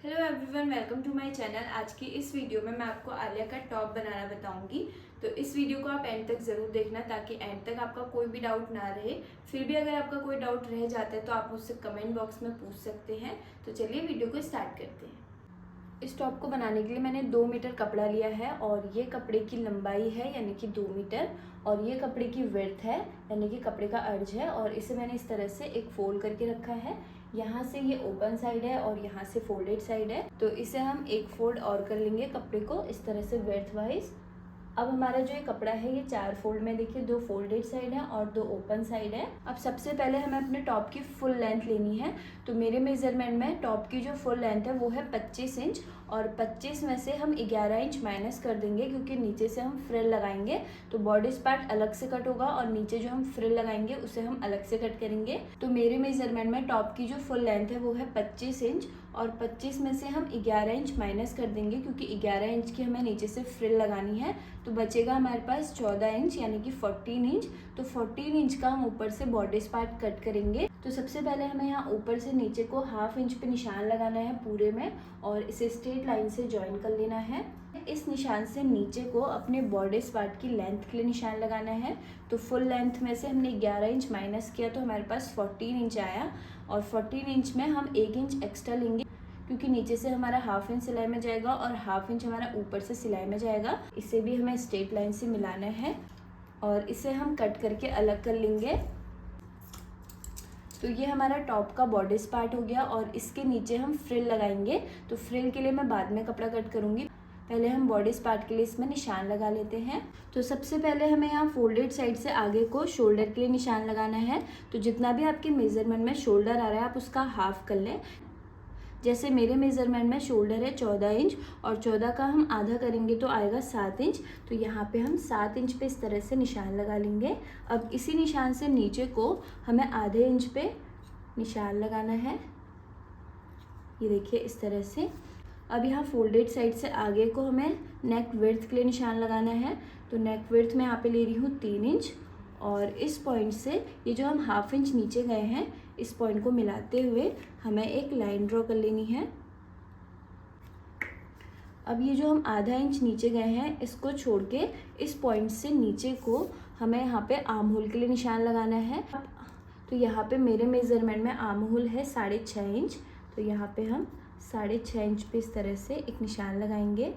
Hello everyone, welcome to my channel. आज की इस वीडियो में मैं आपको आलिया का टॉप बनाना बताऊंगी। तो इस वीडियो को आप एंड तक ज़रूर देखना ताकि एंड तक आपका कोई भी डाउट ना रहे। फिर भी अगर आपका कोई डाउट रह जाता है तो आप मुझसे कमेंट बॉक्स में पूछ सकते हैं। तो चलिए वीडियो को स्टार्ट करते हैं। इस टॉप को बनाने के लिए मैंने 2 मीटर कपड़ा लिया है और ये कपड़े की लंबाई है यानी कि 2 मीटर और ये कपड़े की विड्थ है यानी कि कपड़े का अर्ज है। और इसे मैंने इस तरह से एक फोल्ड करके रखा है। यहाँ से ये ओपन साइड है और यहाँ से फोल्डेड साइड है। तो इसे हम एक फोल्ड और कर लेंगे कपड़े को इस तरह से विड्थ वाइज। अब हमारा जो ये कपड़ा है ये 4 फोल्ड में, देखिए 2 फोल्डेड साइड है और 2 ओपन साइड है। अब सबसे पहले हमें अपने टॉप की फुल लेंथ लेनी है। तो मेरे मेजरमेंट में टॉप की जो फुल लेंथ है वो है 25 इंच और 25 में से हम 11 इंच माइनस कर देंगे क्योंकि नीचे से हम फ्रिल लगाएंगे। तो बॉडी पार्ट अलग से कट होगा और नीचे जो हम फ्रिल लगाएंगे उसे हम अलग से कट करेंगे। तो मेरे मेजरमेंट में टॉप की जो फुल लेंथ है वो है 25 इंच और 25 में से हम 11 इंच माइनस कर देंगे क्योंकि 11 इंच की हमें नीचे से फ्रिल लगानी है। तो बचेगा हमारे पास 14 इंच यानी कि 14 इंच। तो 14 इंच का हम ऊपर से बॉडी पार्ट कट करेंगे। तो सबसे पहले हमें यहाँ ऊपर से नीचे को ½ इंच पे निशान लगाना है पूरे में और इसे स्ट्रेट लाइन से ज्वाइन कर लेना है। इस निशान से नीचे को अपने बॉडी पार्ट की लेंथ के लिए निशान लगाना है। तो फुल लेंथ में से हमने 11 इंच माइनस किया तो हमारे पास 14 इंच आया और 14 इंच में हम 1 इंच एक्स्ट्रा लेंगे क्योंकि नीचे से हमारा ½ इंच सिलाई में जाएगा और ½ इंच हमारा ऊपर से सिलाई में जाएगा। इसे भी हमें स्ट्रेट लाइन से मिलाना है और इसे हम कट करके अलग कर लेंगे। तो ये हमारा टॉप का बॉडी पार्ट हो गया और इसके नीचे हम फ्रिल लगाएंगे। तो फ्रिल के लिए मैं बाद में कपड़ा कट करूँगी, पहले हम बॉडी पार्ट के लिए इसमें निशान लगा लेते हैं। तो सबसे पहले हमें यहाँ फोल्डेड साइड से आगे को शोल्डर के लिए निशान लगाना है। तो जितना भी आपके मेजरमेंट में शोल्डर आ रहा है आप उसका हाफ कर लें। जैसे मेरे मेजरमेंट में शोल्डर है 14 इंच और 14 का हम आधा करेंगे तो आएगा 7 इंच। तो यहाँ पे हम 7 इंच पे इस तरह से निशान लगा लेंगे। अब इसी निशान से नीचे को हमें ½ इंच पे निशान लगाना है, ये देखिए इस तरह से। अब यहाँ फोल्डेड साइड से आगे को हमें नेक विड्थ के लिए निशान लगाना है। तो नेक विड्थ में यहाँ पे ले रही हूँ 3 इंच और इस पॉइंट से ये जो हम ½ इंच नीचे गए हैं इस पॉइंट को मिलाते हुए हमें एक लाइन ड्रॉ कर लेनी है। अब ये जो हम ½ इंच नीचे गए हैं इसको छोड़ के इस पॉइंट से नीचे को हमें यहाँ पे आर्म होल के लिए निशान लगाना है। तो यहाँ पे मेरे मेजरमेंट में आर्म होल है 6.5 इंच। तो यहाँ पे हम 6.5 इंच पे इस तरह से एक निशान लगाएंगे।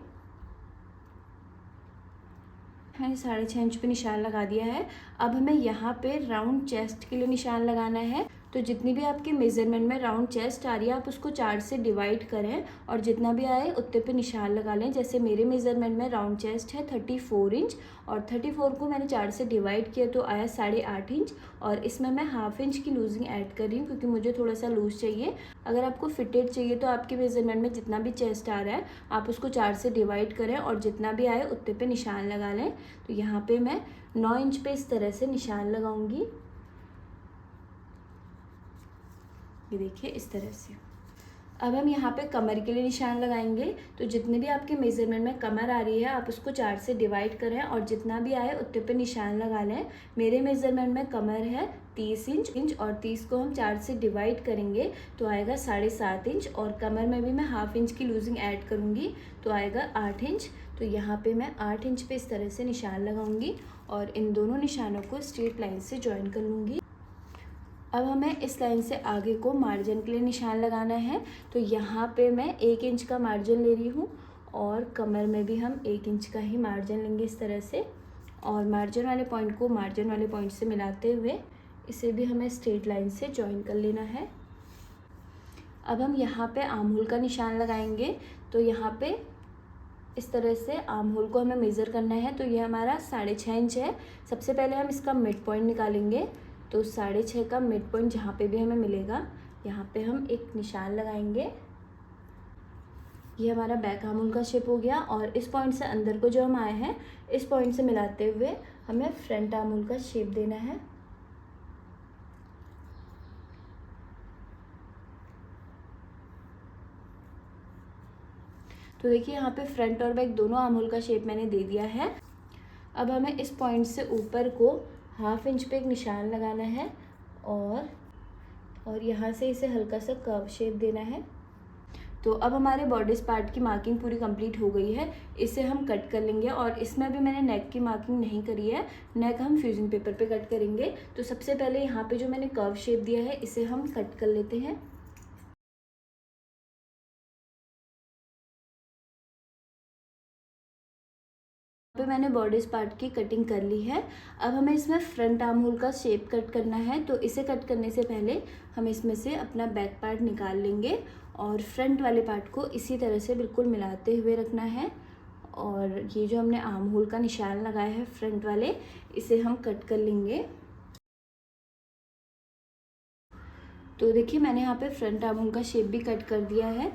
है 6.5 इंच पे निशान लगा दिया है। अब हमें यहाँ पे राउंड चेस्ट के लिए निशान लगाना है। तो जितनी भी आपके मेजरमेंट में राउंड चेस्ट आ रही है आप उसको 4 से डिवाइड करें और जितना भी आए उतने पे निशान लगा लें। जैसे मेरे मेजरमेंट में राउंड चेस्ट है 34 इंच और 34 को मैंने 4 से डिवाइड किया तो आया 8.5 इंच और इसमें मैं ½ इंच की लूजिंग ऐड कर रही हूँ क्योंकि मुझे थोड़ा सा लूज चाहिए। अगर आपको फिटेड चाहिए तो आपके मेजरमेंट में जितना भी चेस्ट आ रहा है आप उसको 4 से डिवाइड करें और जितना भी आए उतने पे निशान लगा लें। तो यहाँ पे मैं 9 इंच पे इस तरह से निशान लगाऊंगी, ये देखिए इस तरह से। अब हम यहाँ पे कमर के लिए निशान लगाएंगे। तो जितने भी आपके मेजरमेंट में कमर आ रही है आप उसको 4 से डिवाइड करें और जितना भी आए उतने पे निशान लगा लें। मेरे मेजरमेंट में कमर है 30 इंच और 30 को हम 4 से डिवाइड करेंगे तो आएगा 7.5 इंच और कमर में भी मैं ½ इंच की लूजिंग ऐड करूँगी तो आएगा 8 इंच। तो यहाँ पे मैं 8 इंच पे इस तरह से निशान लगाऊंगी और इन दोनों निशानों को स्ट्रेट लाइन से ज्वाइन कर लूँगी। अब हमें इस लाइन से आगे को मार्जिन के लिए निशान लगाना है। तो यहाँ पे मैं 1 इंच का मार्जिन ले रही हूँ और कमर में भी हम 1 इंच का ही मार्जिन लेंगे इस तरह से और मार्जिन वाले पॉइंट को मार्जिन वाले पॉइंट से मिलाते हुए इसे भी हमें स्ट्रेट लाइन से ज्वाइन कर लेना है। अब हम यहाँ पे आर्म होल का निशान लगाएंगे। तो यहाँ पे इस तरह से आर्म होल को हमें मेज़र करना है। तो ये हमारा 6.5 इंच है। सबसे पहले हम इसका मिड पॉइंट निकालेंगे। तो 6.5 का मिड पॉइंट जहाँ पे भी हमें मिलेगा यहाँ पे हम एक निशान लगाएंगे। ये हमारा बैक आर्म होल का शेप हो गया और इस पॉइंट से अंदर को जो हम आए हैं इस पॉइंट से मिलाते हुए हमें फ्रंट आर्म होल का शेप देना है। तो देखिए यहाँ पे फ्रंट और बैक दोनों आर्म होल का शेप मैंने दे दिया है। अब हमें इस पॉइंट से ऊपर को ½ इंच पे एक निशान लगाना है और यहाँ से इसे हल्का सा कर्व शेप देना है। तो अब हमारे बॉडीज पार्ट की मार्किंग पूरी कंप्लीट हो गई है। इसे हम कट कर लेंगे और इसमें भी मैंने नेक की मार्किंग नहीं करी है, नेक हम फ्यूजिंग पेपर पे कट करेंगे। तो सबसे पहले यहाँ पे जो मैंने कर्व शेप दिया है इसे हम कट कर लेते हैं। पे मैंने बॉडीज पार्ट की कटिंग कर ली है। अब हमें इसमें फ्रंट आर्म होल का शेप कट करना है। तो इसे कट करने से पहले हम इसमें से अपना बैक पार्ट निकाल लेंगे और फ्रंट वाले पार्ट को इसी तरह से बिल्कुल मिलाते हुए रखना है। और ये जो हमने आर्म होल का निशान लगाया है फ्रंट वाले, इसे हम कट कर लेंगे। तो देखिए मैंने यहाँ पे फ्रंट आर्म होल का शेप भी कट कर दिया है।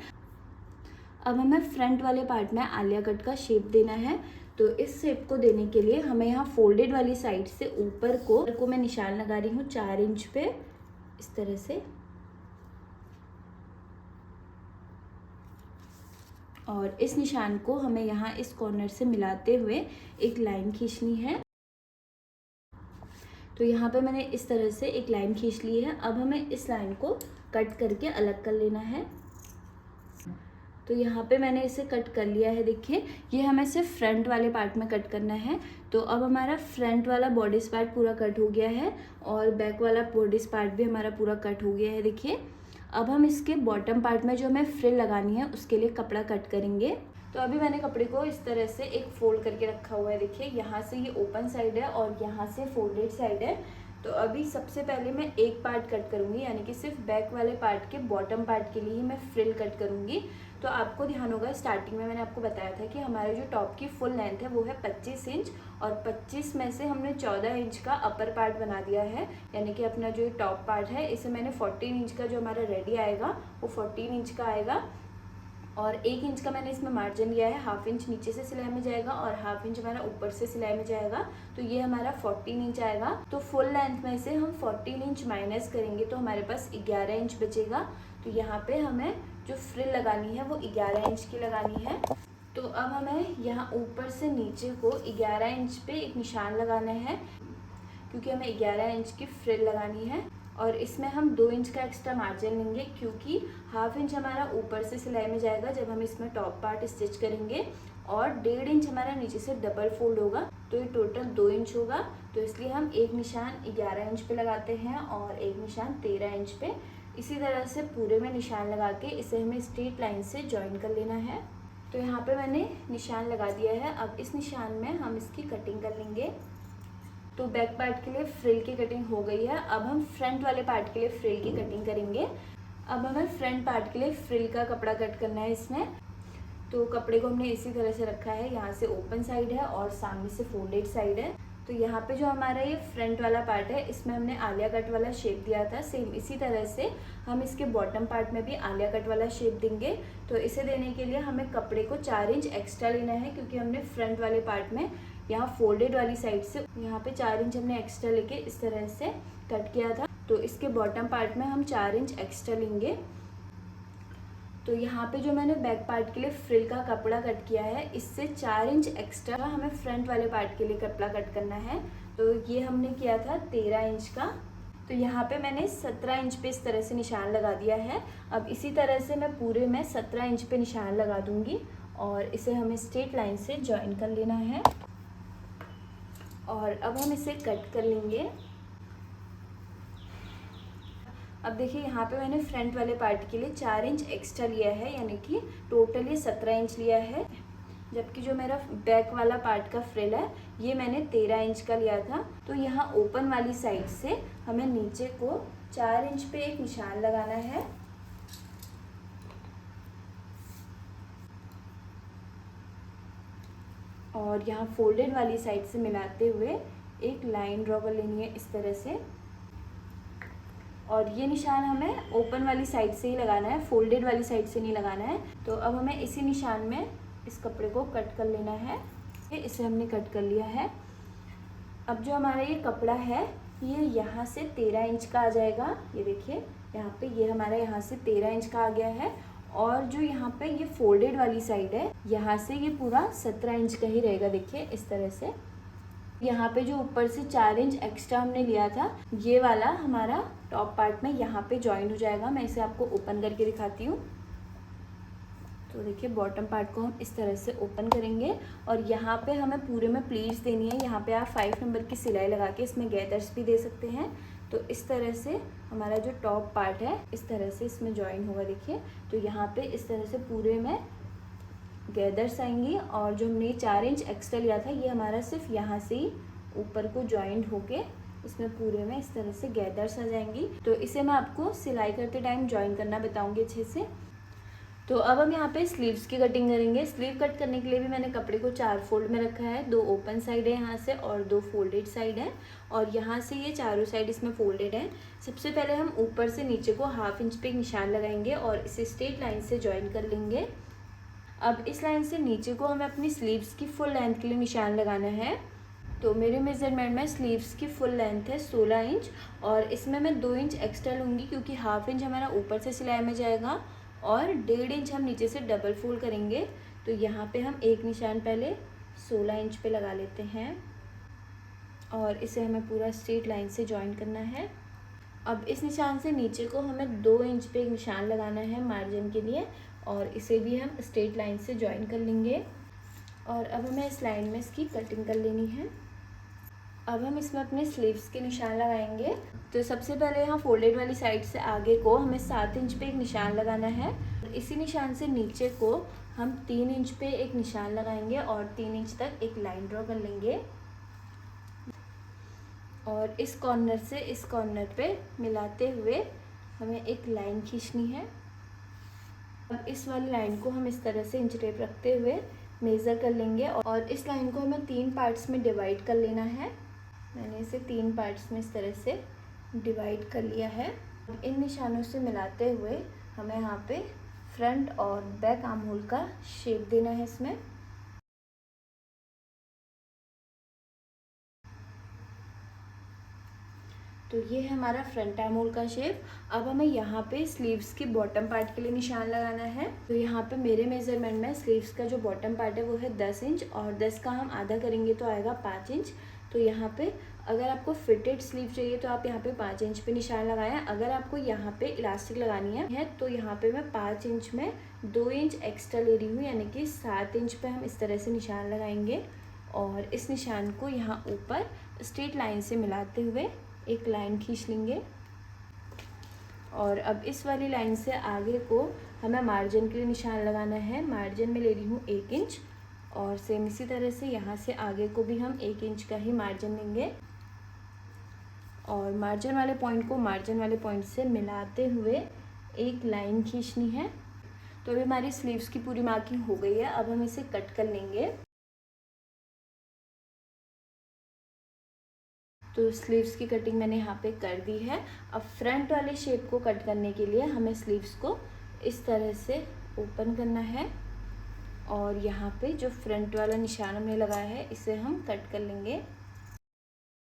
अब हमें फ्रंट वाले पार्ट में आलिया कट का शेप देना है। तो इस शेप को देने के लिए हमें यहाँ फोल्डेड वाली साइड से ऊपर को मैं निशान लगा रही हूँ 4 इंच पे, इस तरह से। और इस निशान को हमें यहाँ इस कॉर्नर से मिलाते हुए एक लाइन खींचनी है। तो यहाँ पे मैंने इस तरह से एक लाइन खींच ली है। अब हमें इस लाइन को कट करके अलग कर लेना है। तो यहाँ पे मैंने इसे कट कर लिया है। देखिए ये हमें सिर्फ फ्रंट वाले पार्ट में कट करना है। तो अब हमारा फ्रंट वाला बॉडीज पार्ट पूरा कट हो गया है और बैक वाला बॉडीज पार्ट भी हमारा पूरा कट हो गया है। देखिए अब हम इसके बॉटम पार्ट में जो हमें फ्रिल लगानी है उसके लिए कपड़ा कट करेंगे। तो अभी मैंने कपड़े को इस तरह से एक फोल्ड करके रखा हुआ है। देखिए यहाँ से ये ओपन साइड है और यहाँ से फोल्डेड साइड है। तो अभी सबसे पहले मैं एक पार्ट कट करूँगी, यानी कि सिर्फ बैक वाले पार्ट के बॉटम पार्ट के लिए ही मैं फ्रिल कट करूँगी। तो आपको ध्यान होगा स्टार्टिंग में मैंने आपको बताया था कि हमारे जो टॉप की फुल लेंथ है वो है 25 इंच और 25 में से हमने 14 इंच का अपर पार्ट बना दिया है, यानी कि अपना जो टॉप पार्ट है इसे मैंने 14 इंच का जो हमारा रेडी आएगा वो 14 इंच का आएगा। और 1 इंच का मैंने इसमें मार्जिन लिया है, हाफ इंच नीचे से सिलाई में जाएगा और हाफ इंच हमारा ऊपर से सिलाई में जाएगा। तो ये हमारा 14 इंच आएगा। तो फुल लेंथ में से हम 14 इंच माइनस करेंगे तो हमारे पास 11 इंच बचेगा। तो यहाँ पे हमें जो फ्रिल लगानी है वो 11 इंच की लगानी है। तो अब हमें यहाँ ऊपर से नीचे को 11 इंच पे एक निशान लगाना है, क्योंकि हमें 11 इंच की फ्रिल लगानी है। और इसमें हम 2 इंच का एक्स्ट्रा मार्जिन लेंगे, क्योंकि हाफ इंच हमारा ऊपर से सिलाई में जाएगा जब हम इसमें टॉप पार्ट स्टिच करेंगे और 1.5 इंच हमारा नीचे से डबल फोल्ड होगा। तो ये टोटल 2 इंच होगा। तो इसलिए हम एक निशान 11 इंच पे लगाते हैं और एक निशान 13 इंच पे। इसी तरह से पूरे में निशान लगा के इसे हमें स्ट्रेट लाइन से ज्वाइन कर लेना है। तो यहाँ पे मैंने निशान लगा दिया है। अब इस निशान में हम इसकी कटिंग कर लेंगे। तो बैक पार्ट के लिए फ्रिल की कटिंग हो गई है। अब हम फ्रंट वाले पार्ट के लिए फ्रिल की कटिंग करेंगे। अब हमें फ्रंट पार्ट के लिए फ्रिल का कपड़ा कट करना है इसमें। तो कपड़े को हमने इसी तरह से रखा है, यहाँ से ओपन साइड है और सामने से फोल्डेड साइड है। तो यहाँ पे जो हमारा ये फ्रंट वाला पार्ट है इसमें हमने आलिया कट वाला शेप दिया था, सेम इसी तरह से हम इसके बॉटम पार्ट में भी आलिया कट वाला शेप देंगे। तो इसे देने के लिए हमें कपड़े को 4 इंच एक्स्ट्रा लेना है, क्योंकि हमने फ्रंट वाले पार्ट में यहाँ फोल्डेड वाली साइड से यहाँ पे 4 इंच हमने एक्स्ट्रा लेके इस तरह से कट किया था। तो इसके बॉटम पार्ट में हम 4 इंच एक्स्ट्रा लेंगे। तो यहाँ पे जो मैंने बैक पार्ट के लिए फ्रिल का कपड़ा कट किया है इससे 4 इंच एक्स्ट्रा हमें फ्रंट वाले पार्ट के लिए कपड़ा कट करना है। तो ये हमने किया था 13 इंच का। तो यहाँ पे मैंने 17 इंच पे इस तरह से निशान लगा दिया है। अब इसी तरह से मैं पूरे में 17 इंच पे निशान लगा दूंगी और इसे हमें स्ट्रेट लाइन से ज्वाइन कर लेना है। और अब हम इसे कट कर लेंगे। अब देखिए यहाँ पे मैंने फ्रंट वाले पार्ट के लिए 4 इंच एक्स्ट्रा लिया है, यानी कि टोटल ये 17 इंच लिया है। जबकि जो मेरा बैक वाला पार्ट का फ्रिल है ये मैंने 13 इंच का लिया था। तो यहाँ ओपन वाली साइड से हमें नीचे को 4 इंच पे एक निशान लगाना है और यहाँ फोल्डेड वाली साइड से मिलाते हुए एक लाइन ड्रॉ कर लेनी है इस तरह से। और ये निशान हमें ओपन वाली साइड से ही लगाना है, फोल्डेड वाली साइड से नहीं लगाना है। तो अब हमें इसी निशान में इस कपड़े को कट कर लेना है। इसे हमने कट कर लिया है। अब जो हमारा ये कपड़ा है ये यहाँ से 13 इंच का आ जाएगा। ये देखिए यहाँ पे ये हमारा यहाँ से 13 इंच का आ गया है। और जो यहाँ पे ये फोल्डेड वाली साइड है यहाँ से ये पूरा 17 इंच का ही रहेगा। देखिए इस तरह से यहाँ पे जो ऊपर से 4 इंच एक्स्ट्रा हमने लिया था ये वाला हमारा टॉप पार्ट में यहाँ पे ज्वाइन हो जाएगा। मैं इसे आपको ओपन करके दिखाती हूँ। तो देखिए बॉटम पार्ट को हम इस तरह से ओपन करेंगे और यहाँ पे हमें पूरे में प्लीट्स देनी है। यहाँ पे आप 5 नंबर की सिलाई लगा के इसमें गैदर्स भी दे सकते हैं। तो इस तरह से हमारा जो टॉप पार्ट है इस तरह से इसमें ज्वाइन होगा। देखिए तो यहाँ पे इस तरह से पूरे में गैदर्स आएंगी और जो हमने 4 इंच एक्स्ट्रा लिया था ये हमारा सिर्फ यहाँ से ही ऊपर को ज्वाइंट होके इसमें पूरे में इस तरह से गैदर्स आ जाएंगी। तो इसे मैं आपको सिलाई करते टाइम ज्वाइन करना बताऊंगी अच्छे से। तो अब हम यहाँ पे स्लीव्स की कटिंग करेंगे। स्लीव कट करने के लिए भी मैंने कपड़े को 4 फोल्ड में रखा है। 2 ओपन साइड है यहाँ से और 2 फोल्डेड साइड है और यहाँ से ये चारों साइड इसमें फोल्डेड है। सबसे पहले हम ऊपर से नीचे को 1/2 इंच पे एक निशान लगाएंगे और इसे स्ट्रेट लाइन से ज्वाइन कर लेंगे। अब इस लाइन से नीचे को हमें अपनी स्लीव्स की फुल लेंथ के लिए निशान लगाना है। तो मेरे मेजरमेंट में स्लीव्स की फुल लेंथ है 16 इंच और इसमें मैं 2 इंच एक्स्ट्रा लूँगी क्योंकि 1/2 इंच हमारा ऊपर से सिलाई में जाएगा और 1.5 इंच हम नीचे से डबल फोल्ड करेंगे। तो यहाँ पे हम एक निशान पहले 16 इंच पे लगा लेते हैं और इसे हमें पूरा स्ट्रेट लाइन से ज्वाइन करना है। अब इस निशान से नीचे को हमें 2 इंच पे एक निशान लगाना है मार्जिन के लिए और इसे भी हम स्ट्रेट लाइन से ज्वाइन कर लेंगे। और अब हमें इस लाइन में इसकी कटिंग कर लेनी है। अब हम इसमें अपने स्लीव्स के निशान लगाएंगे। तो सबसे पहले यहाँ फोल्डेड वाली साइड से आगे को हमें 7 इंच पे एक निशान लगाना है। इसी निशान से नीचे को हम 3 इंच पे एक निशान लगाएंगे और 3 इंच तक एक लाइन ड्रॉ कर लेंगे और इस कॉर्नर से इस कॉर्नर पे मिलाते हुए हमें एक लाइन खींचनी है। अब इस वाली लाइन को हम इस तरह से इंच टेप रखते हुए मेज़र कर लेंगे और इस लाइन को हमें 3 पार्ट्स में डिवाइड कर लेना है। मैंने इसे 3 पार्ट्स में इस तरह से डिवाइड कर लिया है। इन निशानों से मिलाते हुए हमें यहाँ पे फ्रंट और बैक आर्म होल का शेप देना है इसमें। तो ये है हमारा फ्रंट आर्म होल का शेप। अब हमें यहाँ पे स्लीव्स की बॉटम पार्ट के लिए निशान लगाना है। तो यहाँ पे मेरे मेजरमेंट में स्लीव्स का जो बॉटम पार्ट है वो है 10 इंच और 10 का हम आधा करेंगे तो आएगा 5 इंच। तो यहाँ पे अगर आपको फिटेड स्लीव चाहिए तो आप यहाँ पे 5 इंच पे निशान लगाएं। अगर आपको यहाँ पे इलास्टिक लगानी है तो यहाँ पे मैं 5 इंच में 2 इंच एक्स्ट्रा ले रही हूँ, यानी कि 7 इंच पे हम इस तरह से निशान लगाएंगे और इस निशान को यहाँ ऊपर स्ट्रेट लाइन से मिलाते हुए एक लाइन खींच लेंगे। और अब इस वाली लाइन से आगे को हमें मार्जिन के लिए निशान लगाना है। मार्जिन में ले रही हूँ 1 इंच और सेम इसी तरह से यहाँ से आगे को भी हम 1 इंच का ही मार्जिन लेंगे और मार्जिन वाले पॉइंट को मार्जिन वाले पॉइंट से मिलाते हुए एक लाइन खींचनी है। तो अभी हमारी स्लीव्स की पूरी मार्किंग हो गई है। अब हम इसे कट कर लेंगे। तो स्लीव्स की कटिंग मैंने यहाँ पे कर दी है। अब फ्रंट वाले शेप को कट करने के लिए हमें स्लीव्स को इस तरह से ओपन करना है और यहाँ पे जो फ्रंट वाला निशान हमने लगाया है इसे हम कट कर लेंगे।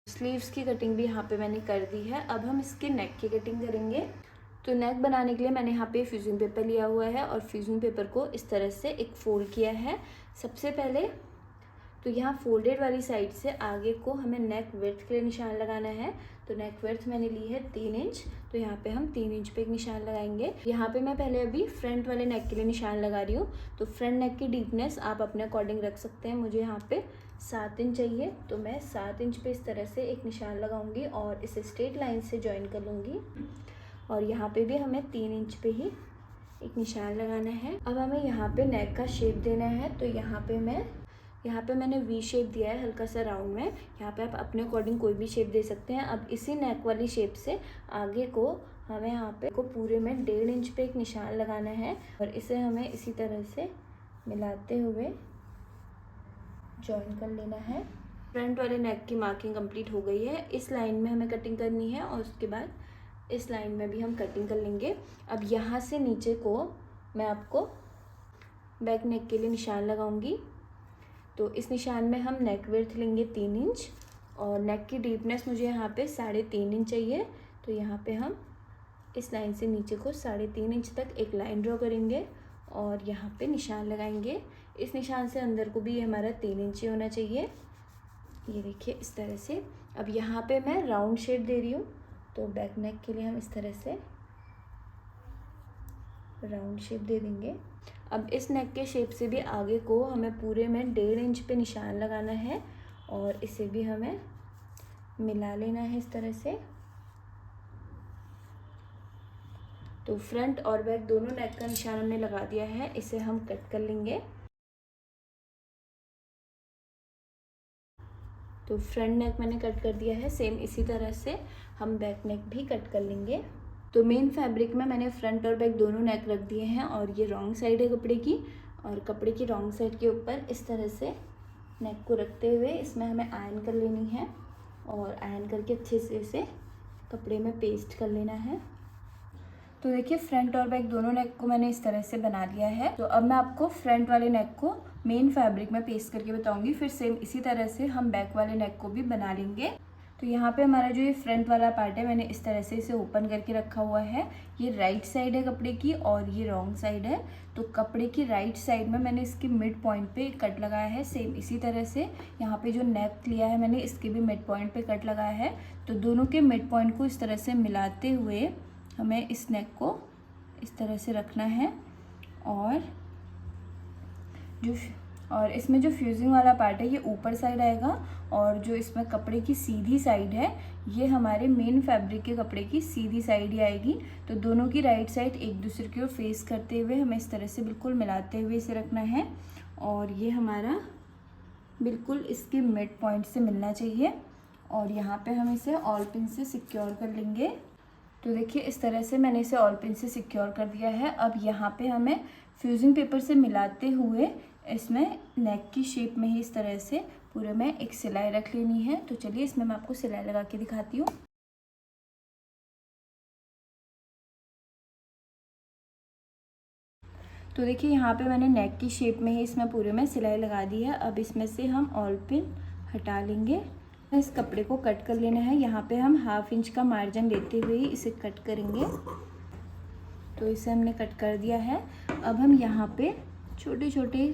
स्लीव्स की कटिंग भी यहाँ पे मैंने कर दी है। अब हम इसके नेक की कटिंग करेंगे। तो नेक बनाने के लिए मैंने यहाँ पे फ्यूजिंग पेपर लिया हुआ है और फ्यूजिंग पेपर को इस तरह से एक फोल्ड किया है। सबसे पहले तो यहाँ फोल्डेड वाली साइड से आगे को हमें नेक विड्थ के लिए निशान लगाना है। तो नेक विड्थ मैंने ली है 3 इंच। तो यहाँ पे हम 3 इंच पे एक निशान लगाएंगे। यहाँ पे मैं पहले अभी फ्रंट वाले नेक के लिए निशान लगा रही हूँ। तो फ्रंट नेक की डीपनेस आप अपने अकॉर्डिंग रख सकते हैं। मुझे यहाँ पे 7 इंच चाहिए तो मैं 7 इंच पे इस तरह से एक निशान लगाऊंगी और इसे स्ट्रेट लाइन से ज्वाइन कर लूँगी। और यहाँ पे भी हमें 3 इंच पे ही एक निशान लगाना है। अब हमें यहाँ पे नेक का शेप देना है। तो यहाँ पे मैंने वी शेप दिया है हल्का सा राउंड में। यहाँ पे आप अपने अकॉर्डिंग कोई भी शेप दे सकते हैं। अब इसी नेक वाली शेप से आगे को हमें यहाँ पे को पूरे में 1.5 इंच पे एक निशान लगाना है और इसे हमें इसी तरह से मिलाते हुए जॉइन कर लेना है। फ्रंट वाले नेक की मार्किंग कंप्लीट हो गई है। इस लाइन में हमें कटिंग करनी है और उसके बाद इस लाइन में भी हम कटिंग कर लेंगे। अब यहाँ से नीचे को मैं आपको बैक नेक के लिए निशान लगाऊंगी। तो इस निशान में हम नेक विड्थ लेंगे 3 इंच और नेक की डीपनेस मुझे यहाँ पे 3.5 इंच चाहिए। तो यहाँ पे हम इस लाइन से नीचे को 3.5 इंच तक एक लाइन ड्रॉ करेंगे और यहाँ पे निशान लगाएंगे। इस निशान से अंदर को भी ये हमारा 3 इंच ही होना चाहिए। ये देखिए इस तरह से। अब यहाँ पे मैं राउंड शेप दे रही हूँ। तो बैक नेक के लिए हम इस तरह से राउंड शेप दे देंगे। अब इस नेक के शेप से भी आगे को हमें पूरे में 1.5 इंच पे निशान लगाना है और इसे भी हमें मिला लेना है इस तरह से। तो फ्रंट और बैक दोनों नेक का निशान हमने लगा दिया है, इसे हम कट कर लेंगे। तो फ्रंट नेक मैंने कट कर दिया है, सेम इसी तरह से हम बैक नेक भी कट कर लेंगे। तो मेन फैब्रिक में मैंने फ्रंट और बैक दोनों नेक रख दिए हैं और ये रॉन्ग साइड है कपड़े की, और कपड़े की रॉन्ग साइड के ऊपर इस तरह से नेक को रखते हुए इसमें हमें आयरन कर लेनी है और आयरन करके अच्छे से इसे कपड़े में पेस्ट कर लेना है। तो देखिए फ्रंट और बैक दोनों नेक को मैंने इस तरह से बना लिया है। तो अब मैं आपको फ्रंट वाले नेक को मेन फैब्रिक में पेस्ट करके बताऊंगी, फिर सेम इसी तरह से हम बैक वाले नेक को भी बना लेंगे। तो यहाँ पे हमारा जो ये फ्रंट वाला पार्ट है मैंने इस तरह से इसे ओपन करके रखा हुआ है। ये राइट साइड है कपड़े की और ये रॉन्ग साइड है। तो कपड़े की राइट साइड में मैंने इसके मिड पॉइंट पे कट लगाया है। सेम इसी तरह से यहाँ पे जो नेक लिया है मैंने इसके भी मिड पॉइंट पे कट लगाया है। तो दोनों के मिड पॉइंट को इस तरह से मिलाते हुए हमें इस नेक को इस तरह से रखना है और इसमें जो फ्यूजिंग वाला पार्ट है ये ऊपर साइड आएगा और जो इसमें कपड़े की सीधी साइड है ये हमारे मेन फैब्रिक के कपड़े की सीधी साइड ही आएगी। तो दोनों की राइट साइड एक दूसरे की ओर फेस करते हुए हमें इस तरह से बिल्कुल मिलाते हुए इसे रखना है और ये हमारा बिल्कुल इसके मिड पॉइंट से मिलना चाहिए और यहाँ पे हम इसे ऑल पिन से सिक्योर कर लेंगे। तो देखिए इस तरह से मैंने इसे ऑल पिन से सिक्योर कर दिया है। अब यहाँ पे हमें फ्यूजिंग पेपर से मिलाते हुए इसमें नेक की शेप में ही इस तरह से पूरे में एक सिलाई रख लेनी है। तो चलिए इसमें मैं आपको सिलाई लगा के दिखाती हूँ। तो देखिए यहाँ पे मैंने नेक की शेप में ही इसमें पूरे में सिलाई लगा दी है। अब इसमें से हम ऑल पिन हटा लेंगे। इस कपड़े को कट कर लेना है। यहाँ पे हम 1/2 इंच का मार्जिन लेते हुए ही इसे कट करेंगे। तो इसे हमने कट कर दिया है। अब हम यहाँ पे छोटे छोटे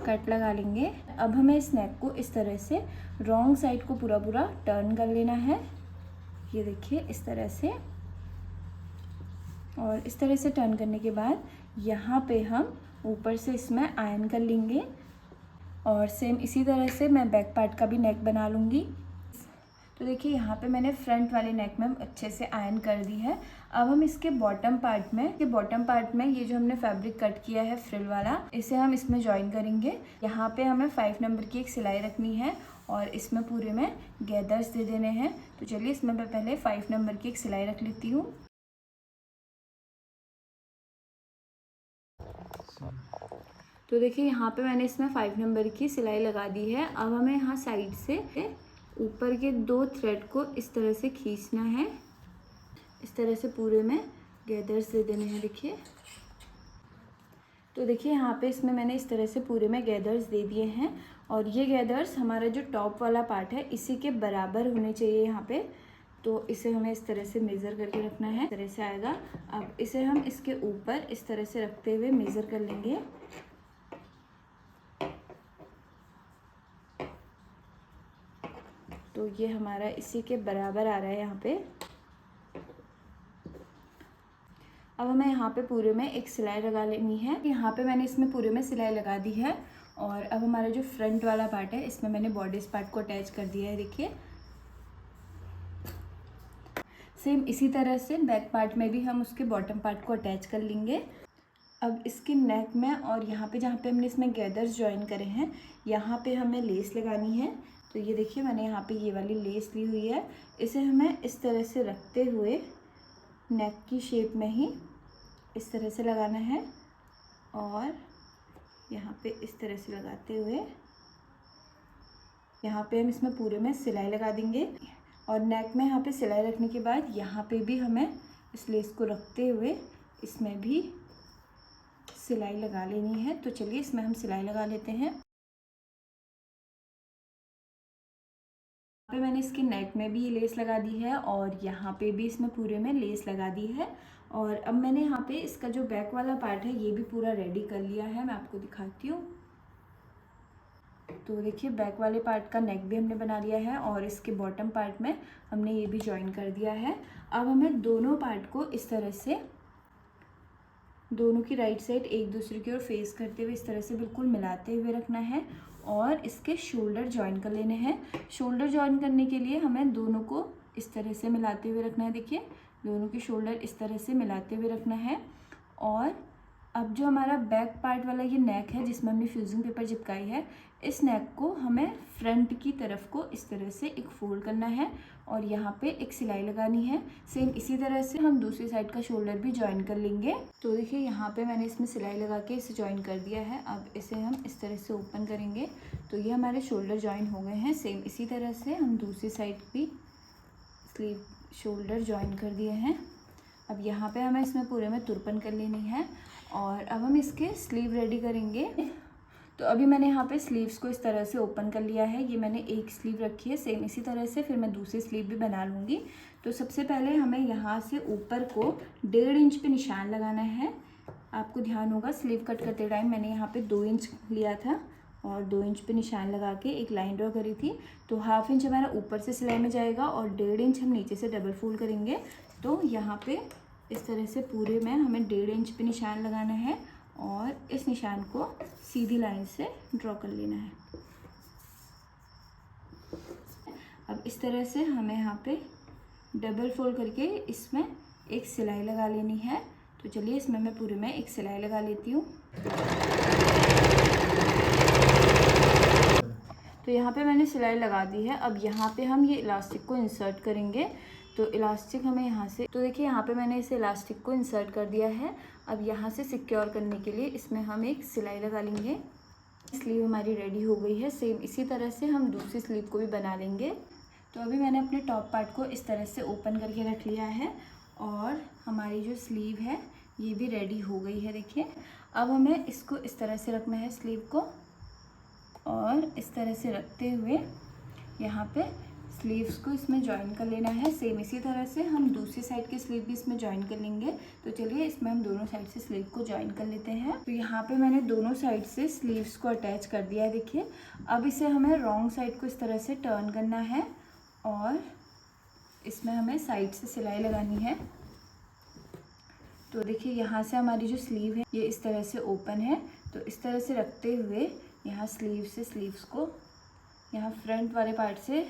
कट लगा लेंगे। अब हमें इस नेक को इस तरह से रॉन्ग साइड को पूरा पूरा टर्न कर लेना है। ये देखिए इस तरह से, और इस तरह से टर्न करने के बाद यहाँ पे हम ऊपर से इसमें आयरन कर लेंगे और सेम इसी तरह से मैं बैक पार्ट का भी नेक बना लूँगी। तो देखिए यहाँ पे मैंने फ्रंट वाले नेक में अच्छे से आयरन कर दी है। अब हम इसके बॉटम पार्ट में ये जो हमने फैब्रिक कट किया है फ्रिल वाला, इसे हम इसमें जॉइन करेंगे। यहाँ पे हमें 5 नंबर की एक सिलाई रखनी है और इसमें पूरे में गैदर्स दे देने हैं। तो चलिए इसमें मैं पहले 5 नंबर की एक सिलाई रख लेती हूँ। तो देखिए यहाँ पे मैंने इसमें 5 नंबर की सिलाई लगा दी है। अब हमें यहाँ साइड से ऊपर के 2 थ्रेड को इस तरह से खींचना है। इस तरह से पूरे में गैदर्स दे देने हैं। देखिए तो देखिए यहाँ पे इसमें मैंने इस तरह से पूरे में गैदर्स दे दिए हैं और ये गैदर्स हमारा जो टॉप वाला पार्ट है इसी के बराबर होने चाहिए यहाँ पे। तो इसे हमें इस तरह से मेज़र करके रखना है। इस तरह से आएगा। अब इसे हम इसके ऊपर इस तरह से रखते हुए मेज़र कर लेंगे। तो ये हमारा इसी के बराबर आ रहा है यहाँ पे। अब हमें यहाँ पे पूरे में एक सिलाई लगा लेनी है। यहाँ पे मैंने इसमें पूरे में सिलाई लगा दी है और अब हमारा जो फ्रंट वाला पार्ट है इसमें मैंने बॉडीज पार्ट को अटैच कर दिया है। देखिए सेम इसी तरह से बैक पार्ट में भी हम उसके बॉटम पार्ट को अटैच कर लेंगे। अब इसके नेक में और यहाँ पे जहाँ पे हमने इसमें गैदर्स ज्वाइन करे हैं यहाँ पे हमें लेस लगानी है। तो ये देखिए मैंने यहाँ पे ये वाली लेस ली हुई है। इसे हमें इस तरह से रखते हुए नेक की शेप में ही इस तरह से लगाना है और यहाँ पे इस तरह से लगाते हुए यहाँ पे हम इसमें पूरे में सिलाई लगा देंगे। और नेक में यहाँ पे सिलाई रखने के बाद यहाँ पे भी हमें इस लेस को रखते हुए इसमें भी सिलाई लगा लेनी है। तो चलिए इसमें हम सिलाई लगा लेते हैं। पे मैंने इसके नेक में भी ये लेस लगा दी है और यहाँ पे भी इसमें पूरे में लेस लगा दी है। और अब मैंने यहाँ पे इसका जो बैक वाला पार्ट है ये भी पूरा रेडी कर लिया है। मैं आपको दिखाती हूँ। तो देखिए बैक वाले पार्ट का नेक भी हमने बना लिया है और इसके बॉटम पार्ट में हमने ये भी ज्वाइन कर दिया है। अब हमें दोनों पार्ट को इस तरह से दोनों की राइट साइड एक दूसरे की ओर फेस करते हुए इस तरह से बिल्कुल मिलाते हुए रखना है और इसके शोल्डर जॉइन कर लेने हैं। शोल्डर जॉइन करने के लिए हमें दोनों को इस तरह से मिलाते हुए रखना है। देखिए दोनों के शोल्डर इस तरह से मिलाते हुए रखना है। और अब जो हमारा बैक पार्ट वाला ये नेक है जिसमें हमने फ्यूजिंग पेपर चिपकाई है, इस नेक को हमें फ्रंट की तरफ को इस तरह से एक फोल्ड करना है और यहाँ पे एक सिलाई लगानी है। सेम इसी तरह से हम दूसरी साइड का शोल्डर भी ज्वाइन कर लेंगे। तो देखिए यहाँ पे मैंने इसमें सिलाई लगा के इसे ज्वाइन कर दिया है। अब इसे हम इस तरह से ओपन करेंगे तो ये हमारे शोल्डर ज्वाइन हो गए हैं। सेम इसी तरह से हम दूसरी साइड भी स्लीव शोल्डर ज्वाइन कर दिए हैं। अब यहाँ पे हमें इसमें पूरे में तुरपन कर लेनी है और अब हम इसके स्लीव रेडी करेंगे। तो अभी मैंने यहाँ पे स्लीव्स को इस तरह से ओपन कर लिया है। ये मैंने एक स्लीव रखी है। सेम इसी तरह से फिर मैं दूसरी स्लीव भी बना लूँगी। तो सबसे पहले हमें यहाँ से ऊपर को 1.5 इंच पे निशान लगाना है। आपको ध्यान होगा स्लीव कट करते टाइम मैंने यहाँ पे 2 इंच लिया था और 2 इंच पे निशान लगा के एक लाइन ड्रॉ करी थी। तो 1/2 इंच हमारा ऊपर से सिलाई में जाएगा और 1.5 इंच हम नीचे से डबल फोल्ड करेंगे। तो यहाँ पे इस तरह से पूरे में हमें 1.5 इंच पे निशान लगाना है और इस निशान को सीधी लाइन से ड्रॉ कर लेना है। अब इस तरह से हमें यहाँ पे डबल फोल्ड करके इसमें एक सिलाई लगा लेनी है। तो चलिए इसमें मैं पूरे में एक सिलाई लगा लेती हूँ। तो यहाँ पे मैंने सिलाई लगा दी है। अब यहाँ पे हम ये इलास्टिक को इंसर्ट करेंगे। तो इलास्टिक हमें यहाँ से, तो देखिए यहाँ पे मैंने इस इलास्टिक को इंसर्ट कर दिया है। अब यहाँ से सिक्योर करने के लिए इसमें हम एक सिलाई लगा लेंगे। स्लीव हमारी रेडी हो गई है। सेम इसी तरह से हम दूसरी स्लीव को भी बना लेंगे। तो अभी मैंने अपने टॉप पार्ट को इस तरह से ओपन करके रख लिया है और हमारी जो स्लीव है ये भी रेडी हो गई है। देखिए अब हमें इसको इस तरह से रखना है स्लीव को और इस तरह से रखते हुए यहाँ पे स्लीव्स को इसमें ज्वाइन कर लेना है। सेम इसी तरह से हम दूसरी साइड की स्लीव भी इसमें ज्वाइन कर लेंगे। तो चलिए इसमें हम दोनों साइड से स्लीव को ज्वाइन कर लेते हैं। तो यहाँ पे मैंने दोनों साइड से स्लीव्स को अटैच कर दिया है। देखिए अब इसे हमें रॉन्ग साइड को इस तरह से टर्न करना है और इसमें हमें साइड से सिलाई लगानी है। तो देखिए यहाँ से हमारी जो स्लीव है ये इस तरह से ओपन है। तो इस तरह से रखते हुए यहाँ स्लीव से स्लीव्स को यहाँ फ्रंट वाले पार्ट से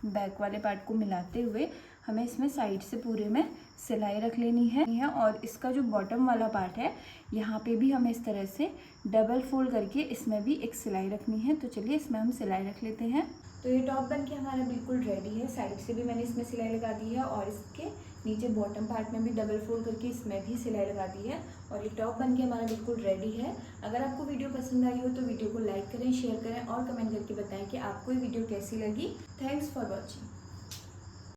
बैक वाले पार्ट को मिलाते हुए हमें इसमें साइड से पूरे में सिलाई रख लेनी है। और इसका जो बॉटम वाला पार्ट है यहाँ पे भी हमें इस तरह से डबल फोल्ड करके इसमें भी एक सिलाई रखनी है। तो चलिए इसमें हम सिलाई रख लेते हैं। तो ये टॉप बन के हमारा बिल्कुल रेडी है। साइड से भी मैंने इसमें सिलाई लगा दी है और इसके नीचे बॉटम पार्ट में भी डबल फोल्ड करके इसमें भी सिलाई लगा दी है और ये टॉप बन के हमारा बिल्कुल रेडी है। अगर आपको वीडियो पसंद आई हो तो वीडियो को लाइक करें, शेयर करें और कमेंट करके बताएं कि आपको ये वीडियो कैसी लगी। Thanks for watching.